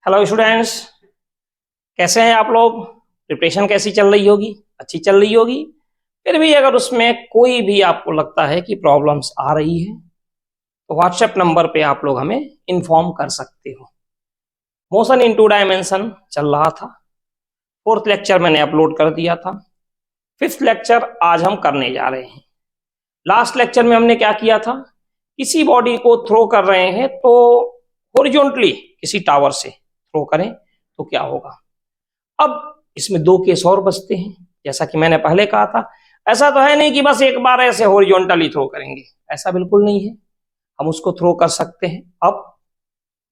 Hello students, कैसे हैं आप लोग। प्रिपरेशन कैसी चल रही होगी? अच्छी चल रही होगी। फिर भी अगर उसमें कोई भी आपको लगता है कि प्रॉब्लम्स आ रही है तो व्हाट्सएप नंबर पे आप लोग हमें इन्फॉर्म कर सकते हो। मोशन इन 2 डायमेंशन चल रहा था, 4th लेक्चर मैंने अपलोड कर दिया था, 5th लेक्चर आज हम करने जा रहे हैं। लास्ट लेक्चर में हमने क्या किया था, किसी बॉडी को थ्रो कर रहे हैं तो हॉरिजॉन्टली किसी टावर से थ्रो करें तो क्या होगा। अब इसमें 2 केस और बचते हैं। जैसा कि मैंने पहले कहा था, ऐसा तो है नहीं कि बस एक बार ऐसे हॉरिजॉन्टली थ्रो करेंगे, ऐसा बिल्कुल नहीं है। हम उसको थ्रो कर सकते हैं अप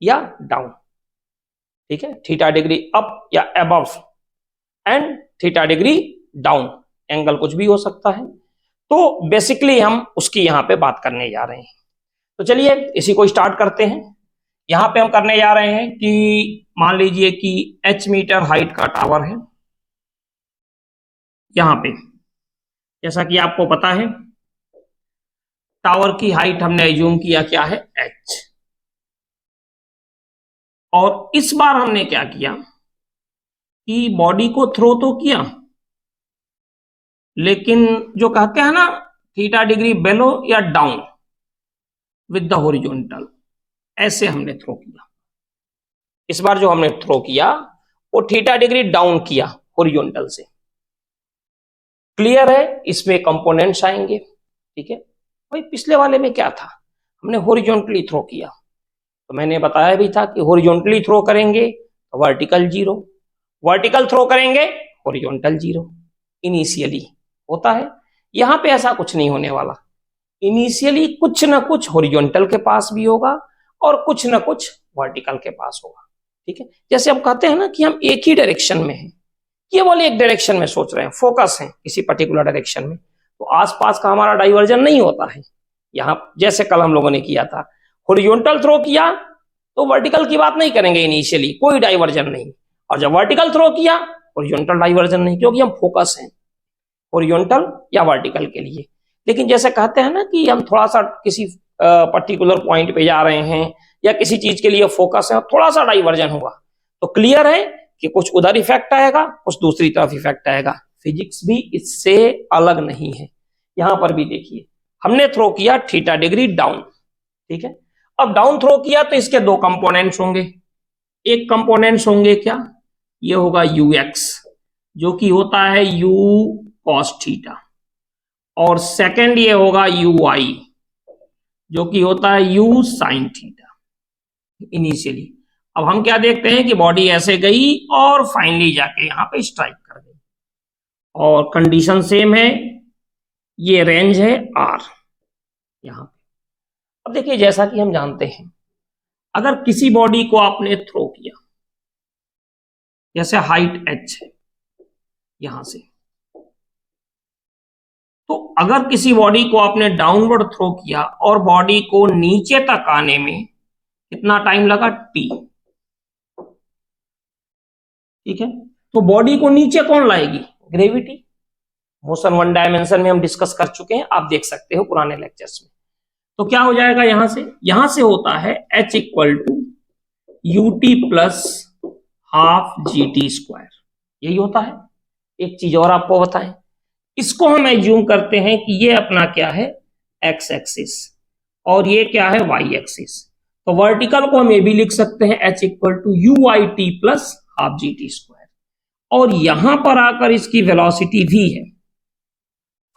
या डाउन, ठीक है, थीटा डिग्री अप या above and theta degree down, angle कुछ भी हो सकता है। तो बेसिकली हम उसकी यहाँ पे बात करने जा रहे हैं। तो चलिए इसी को स्टार्ट करते हैं। यहाँ पे हम करने जा रहे हैं कि मान लीजिए कि h मीटर हाइट का टावर है। यहाँ पे जैसा कि आपको पता है टावर की हाइट हमने एज्यूम किया क्या है, h। और इस बार हमने क्या किया कि बॉडी को थ्रो तो किया, लेकिन जो कहते हैं ना थीटा डिग्री बेलो या डाउन विद द हॉरिजॉन्टल, ऐसे हमने थ्रो किया। इस बार जो हमने थ्रो किया वो थीटा डिग्री डाउन किया हॉरिजॉन्टल से। क्लियर है, इसमें कंपोनेंट्स आएंगे, ठीक है। भाई पिछले वाले में क्या था, हमने हॉरिजॉन्टली थ्रो किया, तो मैंने बताया भी था कि हॉरिजॉन्टली थ्रो करेंगे तो वर्टिकल 0, वर्टिकल थ्रो करेंगे हॉरिजॉन्टल 0 इनिशियली होता है। यहां पे ऐसा कुछ नहीं होने वाला। इनिशियली कुछ ना कुछ हॉरिजॉन्टल के पास भी होगा और कुछ ना कुछ वर्टिकल के पास होगा, ठीक है। जैसे हम कहते हैं ना कि हम एक ही डायरेक्शन में हैं, केवल एक डायरेक्शन में सोच रहे हैं, फोकस है किसी पर्टिकुलर डायरेक्शन में, तो आसपास का हमारा डाइवर्जन नहीं होता है। यहाँ जैसे कल हम लोगों ने किया था, हॉरिजॉन्टल थ्रो किया तो वर्टिकल की बात नहीं करेंगे इनिशियली, कोई डाइवर्जन नहीं। और जब वर्टिकल थ्रो किया हॉरिजॉन्टल डाइवर्जन नहीं, क्योंकि हम फोकस हैं हॉरिजॉन्टल या वर्टिकल के लिए। लेकिन जैसे कहते हैं ना कि हम थोड़ा सा किसी पर्टिकुलर पॉइंट पे जा रहे हैं या किसी चीज के लिए फोकस है, थोड़ा सा डाइवर्जन होगा, तो क्लियर है कि कुछ उधर इफेक्ट आएगा, कुछ दूसरी तरफ इफेक्ट आएगा। फिजिक्स भी इससे अलग नहीं है। यहां पर भी देखिए हमने थ्रो किया थीटा डिग्री डाउन, ठीक है। अब डाउन थ्रो किया तो इसके 2 कंपोनेंट्स होंगे। एक कंपोनेंट्स होंगे क्या, ये होगा ux जो कि होता है u cos थीटा, और सेकंड ये होगा uy जो कि होता है u sin थीटा इनिशियली। अब हम क्या देखते हैं कि बॉडी ऐसे गई और फाइनली जाके यहां पे स्ट्राइक कर गई, और कंडीशन सेम है, ये रेंज है r यहां पे। अब देखिए जैसा कि हम जानते हैं, अगर किसी बॉडी को आपने थ्रो किया, जैसे हाइट h है यहां से, तो अगर किसी बॉडी को आपने डाउनवर्ड थ्रो किया और बॉडी को नीचे तक आने में कितना टाइम लगा, t, ठीक है। तो बॉडी को नीचे कौन लाएगी, ग्रेविटी। मोशन 1 डायमेंशन में हम डिस्कस कर चुके हैं, आप देख सकते हो पुराने लेक्चर्स में। तो क्या हो जाएगा, यहां से होता है h equal to ut plus half GT square, यही होता है। एक चीज और आपको बताएं, इसको हम एज्यूम करते हैं कि ये अपना क्या है, x एक्सिस, और ये क्या है, y एक्सिस। तो वर्टिकल को हम ये भी लिख सकते हैं h equal to UIT plus half GT square, और यहां पर आकर इसकी वेलोसिटी भी है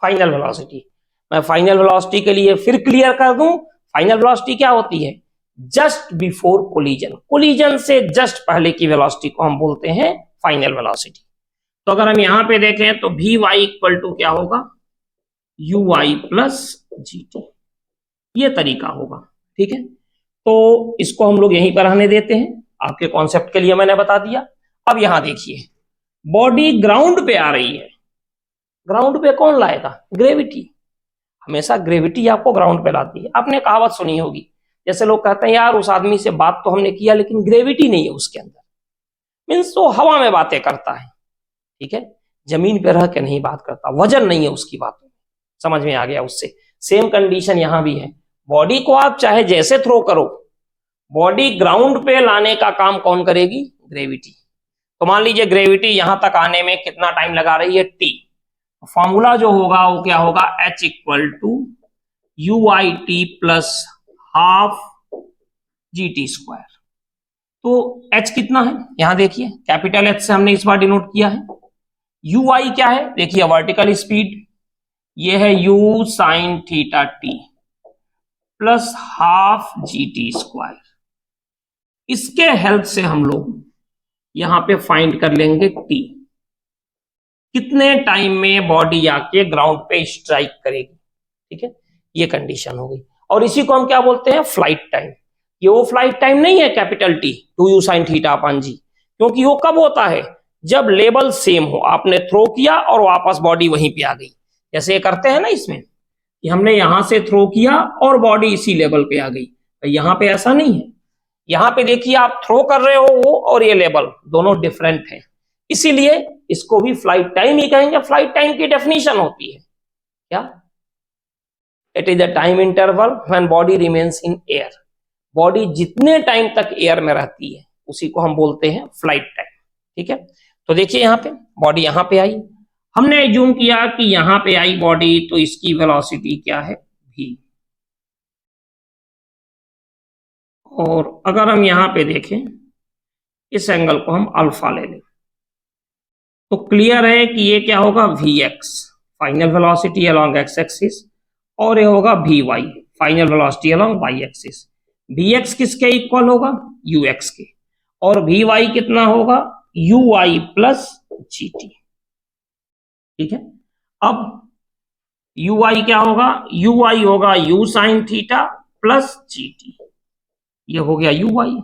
फाइनल वेलोसिटी। मैं फाइनल वेलोसिटी के लिए फिर क्लियर कर दूं, फाइनल वेलोसिटी क्या होती है, जस्ट बिफोर कोलिजन, कोलिजन से जस्ट पहले की वेलोसिटी को हम बोलते हैं फाइनल वेलोसिटी। तो अगर हम यहां पे देखें तो Vy इक्वल टू क्या होगा, Uy प्लस GT, ये तरीका होगा, ठीक है। तो इसको हम लोग यहीं पर रहने देते हैं, आपके कॉन्सेप्ट के लिए मैंने बता दिया। अब यहां देखिए बॉडी ग्राउंड पे आ रही है, ग्राउंड पे कौन लाएगा, ग्रेविटी। हमेशा ग्रेविटी आपको ग्राउंड पे लाती है। आपने कहावत सुनी होगी, जैसे लोग कहते हैं यार उस आदमी से बात तो हमने किया लेकिन ग्रेविटी नहीं है उसके अंदर, मीन्स तो हवा में बातें करता है, ठीक है, जमीन पे रह के नहीं बात करता, वजन नहीं है उसकी बातों में। समझ में आ गया उससे। सेम कंडीशन यहां भी है, बॉडी को आप चाहे जैसे थ्रो करो, बॉडी ग्राउंड पे लाने का काम कौन करेगी? ग्रेविटी। तो मान लीजिए ग्रेविटी यहां तक आने में कितना टाइम लगा रही है? टी। फॉर्मूला जो होगा वो क्या होगा? H equal to U I T plus half G T square. तो H कितना है? यहां देखिए कैपिटल H से हमने इस बार डिनोट किया है। यू आई क्या है? देखिए वर्टिकल स्पीड, ये है you sine theta T plus half G T square. इसके हेल्प से हम लोग यहां पे फाइंड कर लेंगे टी, कितने टाइम में बॉडी आके ग्राउंड पे स्ट्राइक करेगी। ठीक है, ये कंडीशन हो गई। और इसी को हम क्या बोलते हैं? Flight time. ये वो फ्लाइट टाइम नहीं है capital T, 2u sine theta upon g, क्योंकि वो कब होता है? जब लेवल सेम हो, आपने थ्रो किया और वापस बॉडी वहीं पे आ गई। जैसे ये करते हैं ना इसमें कि हमने यहां से थ्रो किया और बॉडी इसी लेवल पे आ गई, तो यहां पे ऐसा नहीं है। यहां पे देखिए आप थ्रो कर रहे हो वो और ये लेवल दोनों डिफरेंट है, इसीलिए इसको भी फ्लाइट टाइम ही कहेंगे। फ्लाइट टाइम की डेफिनेशन होती है क्या? It is the time interval when body remains in air. Body जितने टाइम तक एयर में रहती है उसी को हम बोलते हैं फ्लाइट टाइम। ठीक है, तो देखिए यहां पे बॉडी यहां पे आई, हमने एज्यूम किया कि यहां पे आई बॉडी, तो इसकी वेलोसिटी क्या है? v। और अगर हम यहां पे देखें, इस एंगल को हम अल्फा ले लें, तो क्लियर है कि ये क्या होगा? vx final velocity along x axis, और ये होगा vy final velocity along y axis. vx किसके इक्वल होगा? ux के। और vy कितना होगा? uy plus gt। ठीक है, अब ui क्या होगा? ui होगा u sine theta plus gt, ये हो गया ui।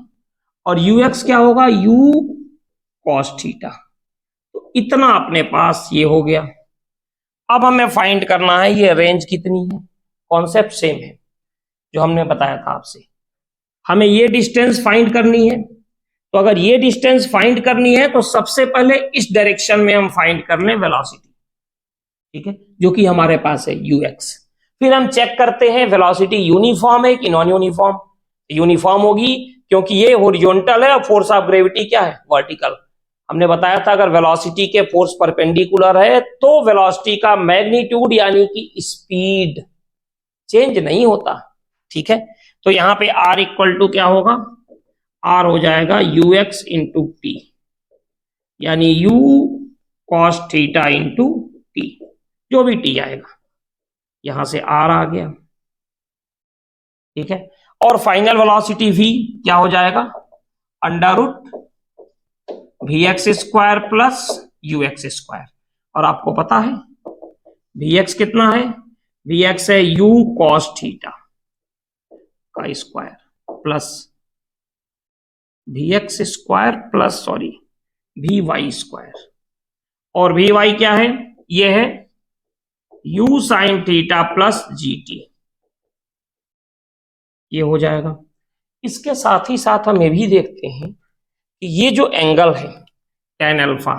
और ux क्या होगा? u cos theta. तो इतना अपने पास ये हो गया। अब हमें फाइंड करना है ये रेंज कितनी है। कॉन्सेप्ट सेम है जो हमने बताया था आपसे, हमें ये डिस्टेंस फाइंड करनी है। तो अगर ये डिस्टेंस फाइंड करनी है तो सबसे पहले इस डायरेक्शन में हम फाइंड कर लें वेलोसिटी, ठीक है, जो कि हमारे पास है ux। फिर हम चेक करते हैं वेलोसिटी यूनिफॉर्म है कि नॉन यूनिफॉर्म। यूनिफॉर्म होगी क्योंकि ये हॉरिजॉन्टल है और फोर्स ऑफ ग्रेविटी क्या है? वर्टिकल। हमने बताया था अगर वेलोसिटी के फोर्स परपेंडिकुलर है तो वेलोसिटी का मैग्नीट्यूड यानी कि स्पीड चेंज नहीं होता। ठीक है, तो यहां पे r इक्वल टू क्या होगा? r हो जाएगा ux इंटू टी, यानी u cos theta into T, जो भी टी आएगा, यहां से r आ गया। ठीक है, और फाइनल वेलोसिटी v क्या हो जाएगा? Under root vx square plus ux square. और आपको पता है vx कितना है? vx है u cos थीटा का square plus vx square plus vy square. और vy क्या है? ये है u sine theta plus gt, ये हो जाएगा। इसके साथ ही साथ हम ये भी देखते हैं कि ये जो एंगल है tan अल्फा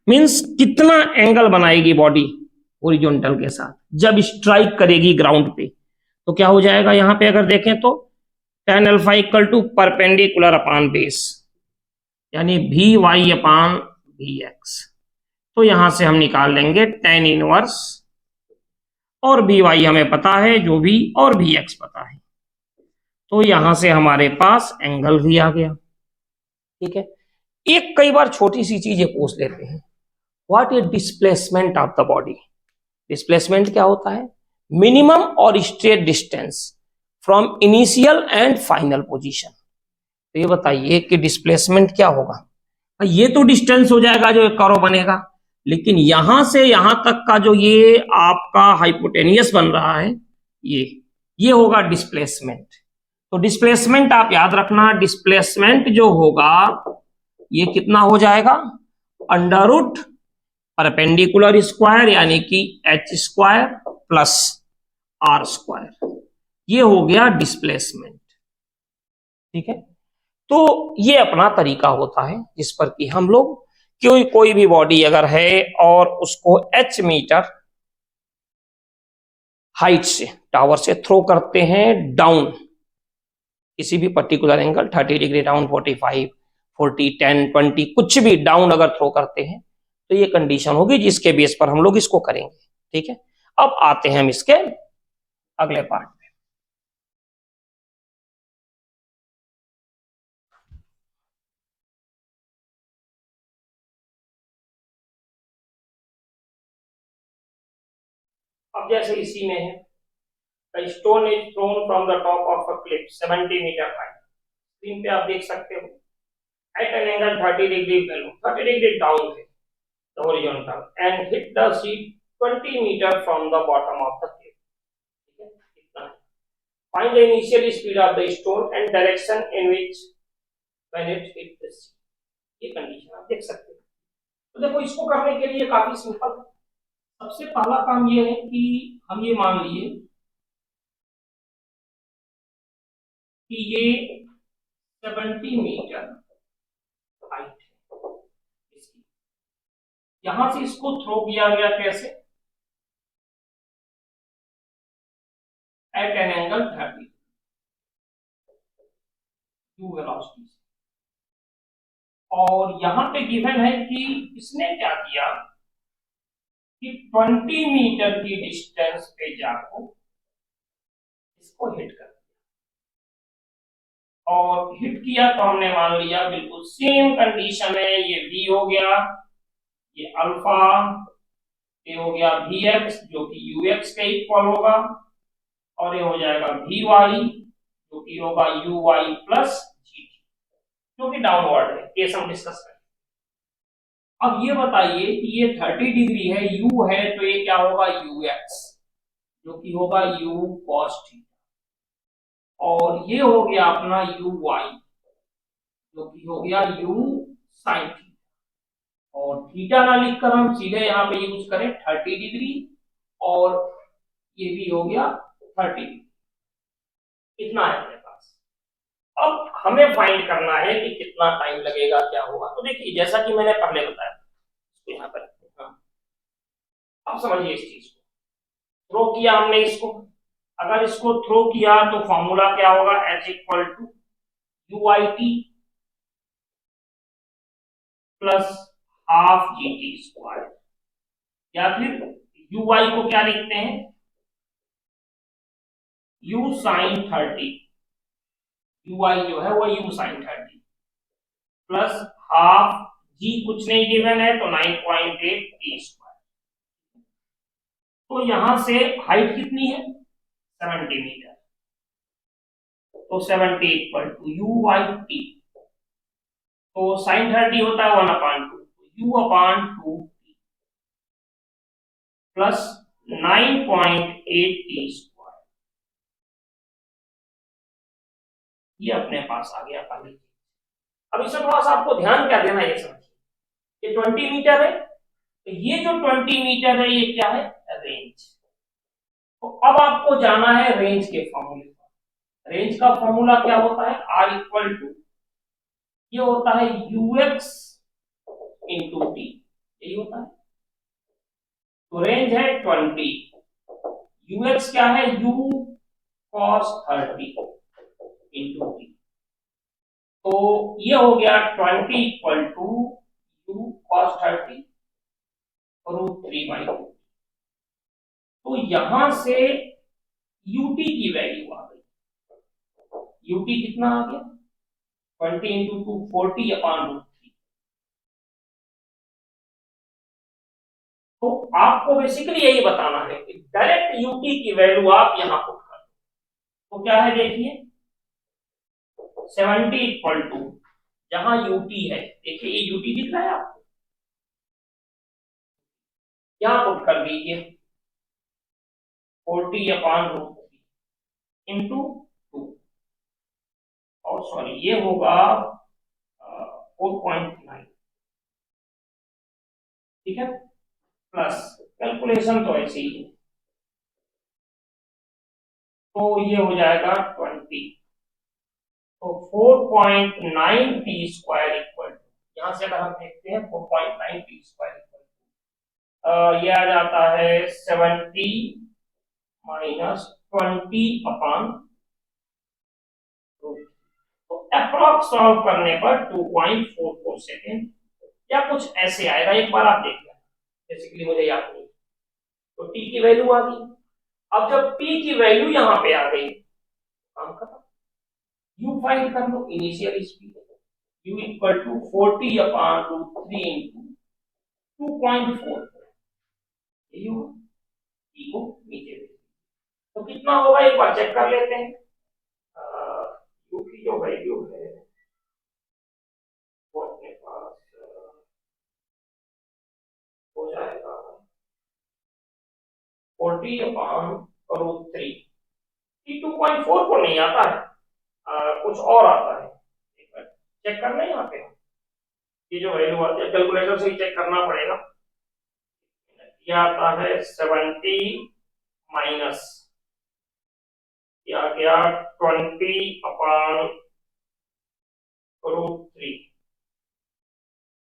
मींस कितना एंगल बनाएगी बॉडी हॉरिजॉन्टल के साथ जब स्ट्राइक करेगी ग्राउंड पे। तो क्या हो जाएगा? यहां पे अगर देखें तो tan alpha equal to perpendicular upon base, यानी भी वाई अपान भी एक्स। तो यहां से हम निकाल लेंगे tan इनवर्स, और भी वाई हमें पता है जो भी, और भी एक्स पता है। तो यहां से हमारे पास एंगल भी आ गया। ठीक है, एक कई बार छोटी सी चीज पूछ लेते हैं, what is displacement of the body. Displacement क्या होता है? मिनिमम और straight distance from initial and final position. तो ये बताइए कि डिस्प्लेसमेंट क्या होगा? ये तो डिस्टेंस हो जाएगा जो एक कर्व बनेगा, लेकिन यहां से यहां तक का जो ये आपका हाइपोटेनियस बन रहा है, ये होगा डिस्प्लेसमेंट। तो डिस्प्लेसमेंट आप याद रखना, डिस्प्लेसमेंट जो होगा ये कितना हो जाएगा? अंडर रूट परपेंडिकुलर स्क्वायर यानी कि h square plus r square, ये हो गया डिस्प्लेसमेंट। ठीक है, तो ये अपना तरीका होता है जिस पर कि हम लोग कोई भी बॉडी अगर है और उसको h मीटर हाइट से टावर से थ्रो करते हैं डाउन, किसी भी पर्टिकुलर एंगल 30 डिग्री डाउन, 45, 40, 10, 20 कुछ भी डाउन अगर थ्रो करते हैं तो ये कंडीशन होगी जिसके बेस पर हम लोग इसको करेंगे। ठीक है, अब आते हैं हम इसके अगले पार्ट में। अब जैसे इसी में है, The stone is thrown from the top of a cliff 70 meter high. Screen पे आप देख सकते हो at an angle 30 degree below, 30 degree down है the horizontal and hit the sea 20 meter from the bottom of the cliff. ठीक है, इतना है। Find the initial speed of the stone and direction in which when it hit the sea. ये condition आप देख सकते हो। तो देखो इसको करने के लिए काफी सिंपल है। सबसे पहला काम ये है कि हम ये मान लिए कि ये 70 मीटर हाइट है इसकी। यहां से इसको थ्रो किया गया कैसे? At an angle 30 to velocity. और यहां पे गिवन है कि इसने क्या किया कि 20 मीटर की डिस्टेंस पे जाकर इसको हिट कर दिया। और हिट किया तो हमने मान लिया बिल्कुल सेम कंडीशन है, ये v हो गया, ये अल्फा, ये हो गया वी एक्स जो कि यू एक्स के इक्वल होगा, और ये हो जाएगा वी वाई जो कि होगा U Y plus G T, जो कि डाउनवर्ड है, केस हम डिस्कस करें। अब ये बताइए कि ये 30 डिग्री है, यू है, तो ये क्या होगा यू एक्स जो कि होगा यू कॉस थीटा, और ये हो गया अपना यू वाई जो कि हो गया यू साइन थीटा, और थीटा ना लिखकर हम सीधे यहाँ पे यूज करें 30 डिग्री, और ये भी हो गया 30 डिग्री। इतना है अपने पास। अब हमें फाइंड करना है कि कितना टाइम लगेगा, क्या होगा। तो देखिए जैसा कि मैंने पहले बताया, इसको यहाँ पर हाँ, अब समझिए इस चीज को। थ्रो किया हमने इसको, अगर इसको थ्रो किया तो फॉर्मूला क्या होगा, H equal to U I T plus half G T square, या फिर यू आई को क्या लिखते हैं, यू साइन 30, यू आई जो है वो यू साइन 30 प्लस हाफ जी कुछ नहीं गिवन है तो 9.8 टी स्क्वायर। तो यहां से हाइट कितनी है 70 मीटर, तो 70 equal to U by T, तो साइन 30 होता है 1/2, U upon 2 plus 9.8 T square, ये अपने पास आ गया पहले। अब इसमें थोड़ा सा आपको ध्यान क्या देना है, ये समझिए, ये 20 मीटर है, तो ये जो 20 मीटर है ये क्या है, रेंज। तो अब आपको जाना है रेंज के फॉर्मूले पर। रेंज का फॉर्मूला क्या होता है, आर इक्वल टू, ये होता है यू एक्स इंटू टी, यही होता है। तो रेंज है 20, यू एक्स क्या है, यू कॉस 30 इंटू टी, तो ये हो गया 20 equal to U cos 30 root 3/2। तो यहां से यूटी की वैल्यू आ गई, यूटी कितना आ गया 20 इंटू 2 40 अपान रूट 3। तो आपको बेसिकली यही बताना है कि डायरेक्ट यूटी की वैल्यू आप यहां पुट कर दो। तो क्या है देखिए 70 इक्वल टू, जहां यूटी है देखिए ये यूटी दिख रहा है आपको, यहां पुट कर दीजिए 40 अपान रूट 3 इंटू 2, और सॉरी ये होगा 4.9, ठीक है, प्लस कैलकुलेशन तो ऐसे ही है, तो ये हो जाएगा 20, तो 4.9 टी स्क्वायर इक्वल टू, यहां से अगर हम देखते हैं 4.9 टी स्क्वायर इक्वल, ये आ जाता है 70 माइनस 20 अपान, अप्रॉक्स सॉल्व करने पर 2.44 सेकेंड या कुछ ऐसे आएगा, एक बार आप देख लेना, बेसिकली मुझे याद नहीं। तो टी की वैल्यू आ गई। अब जब पी की वैल्यू यहां पे आ गई, काम खत्म। यू फाइंड कर लो, initial speed u equal to 40/√3 into 2.4, यही होगा। पी को नीचे भेज, तो कितना होगा एक बार चेक कर लेते हैं। यू की जो वैल्यू है वो अपने पास हो जाएगा 40/√3। 2.4 को नहीं आता है, कुछ और आता है, एक बार चेक करना है यहाँ पे। ये जो वैल्यू आती है कैलकुलेटर से ही चेक करना पड़ेगा। ये आता है 70 माइनस, क्या गया 20/√3,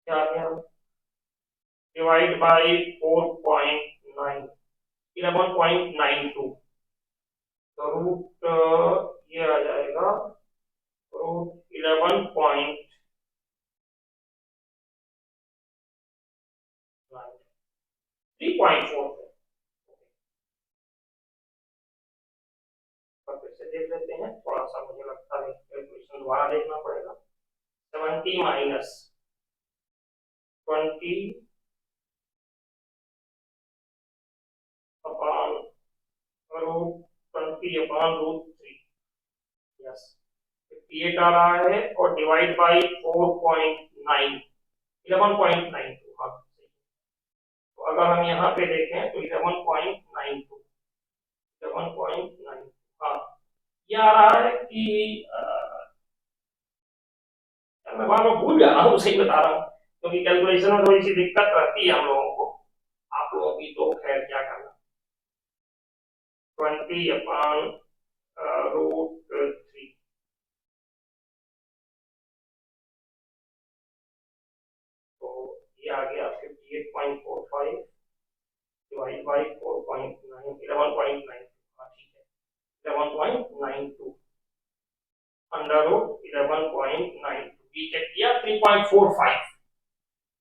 क्या गया डिवाइड बाई 4.9, 11.92, तो रूट ये आ जाएगा रूट 3.4। फिर से देख लेते हैं, थोड़ा सा मुझे लगता है कैलकुलेशन दोबारा देखना पड़ेगा। 70 माइनस 20 अपॉन रूट 20/√3, यस 58 आ रहा है, और डिवाइड बाई 4.9, 11.92, हाँ। तो अगर हम यहाँ पे देखें तो 11.92, 11.92, हाँ। ये आ रहा है कि मैं बार बार भूल जा रहा हूँ, सही बता रहा हूँ, क्योंकि कैलकुलेशन में थोड़ी सी दिक्कत रहती है हम लोगों को, आप लोगों की तो खैर क्या करना। 20/√3, तो ये आ गया 58.45 डिवाइड बाई 4.9, 11.9, हाँ ठीक है, 11.92 √11.92, बी चेक किया 3.45,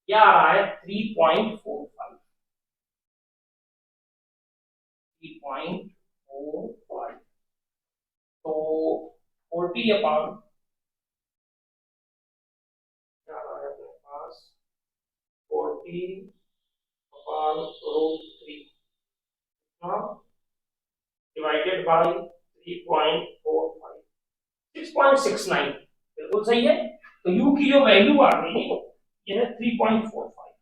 क्या आ रहा है 3.45, 3.45, तो 40 अपॉन क्या आ रहा है अपने पास 40/√3 डिवाइडेड बाई 3.45, 6.69, बिल्कुल सही है। तो u की जो वैल्यू आ गई ये है 3.45,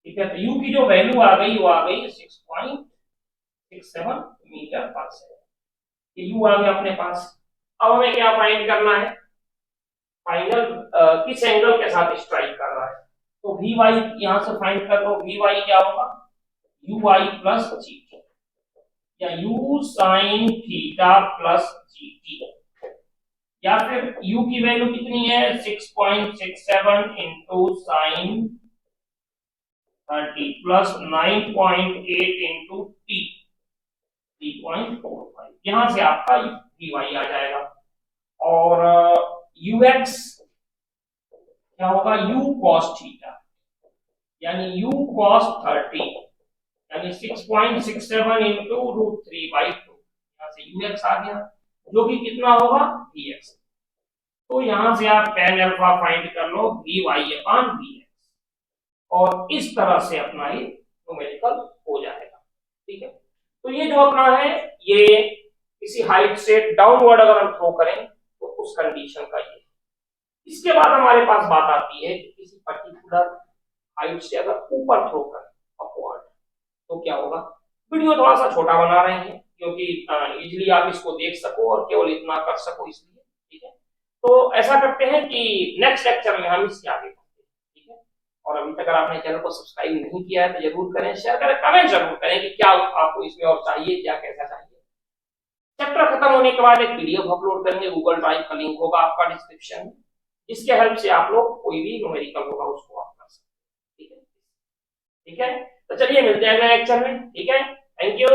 ठीक है। तो u की जो वैल्यू आ गई वो आ गई 6.67 मीटर पर सेकंड, ये u आ गया अपने पास। अब हमें क्या फाइंड करना है, फाइनल किस एंगल के साथ स्ट्राइक कर रहा है, तो वी वाई यहां से फाइंड कर लो। वी वाई क्या होगा U Y plus G T, या u sine theta plus G T, या फिर u की वैल्यू कितनी है 6.67 into sine 30 plus 9.8 into T 3.45, यहां से आपका वी वाई आ जाएगा। और ux क्या होगा u cos थीटा, यानी u cos 30, यानी 6.67 इंटू √3/2, यहाँ से ux आ गया, जो कि कितना होगा vx। तो यहां से आप tan अल्फा फाइंड कर लो vy/vx, और इस तरह से अपना ये न्यूमेरिकल हो जाएगा, ठीक है। तो ये जो अपना है ये किसी हाइट से डाउनवर्ड अगर हम थ्रो करें तो उस कंडीशन का ये। इसके बाद हमारे पास बात आती है कि किसी पर्टिकुलर हाइट से अगर ऊपर थ्रो करें अपवर्ड तो क्या होगा। वीडियो थोड़ा सा छोटा बना रहे हैं क्योंकि इजीली आप इसको देख सको और केवल इतना कर सको, इसलिए, ठीक है। तो ऐसा करते हैं कि नेक्स्ट लेक्चर में हम इसके आगे बढ़ते हैं, ठीक है। और अभी तक अगर आपने चैनल को सब्सक्राइब नहीं किया है तो जरूर करें, शेयर करें, कमेंट जरूर करें कि क्या आपको इसमें और चाहिए, क्या कैसा चाहिए। चैप्टर खत्म होने के बाद एक पीडीएफ अपलोड करेंगे, गूगल ड्राइव का लिंक होगा आपका डिस्क्रिप्शन में, जिसके हेल्प से आप लोग कोई भी न्यूमेरिकल होगा उसको आप कर सकते हैं, ठीक है। ठीक है, तो चलिए मिलते हैं अगले लेक्चर में, ठीक है। Thank you.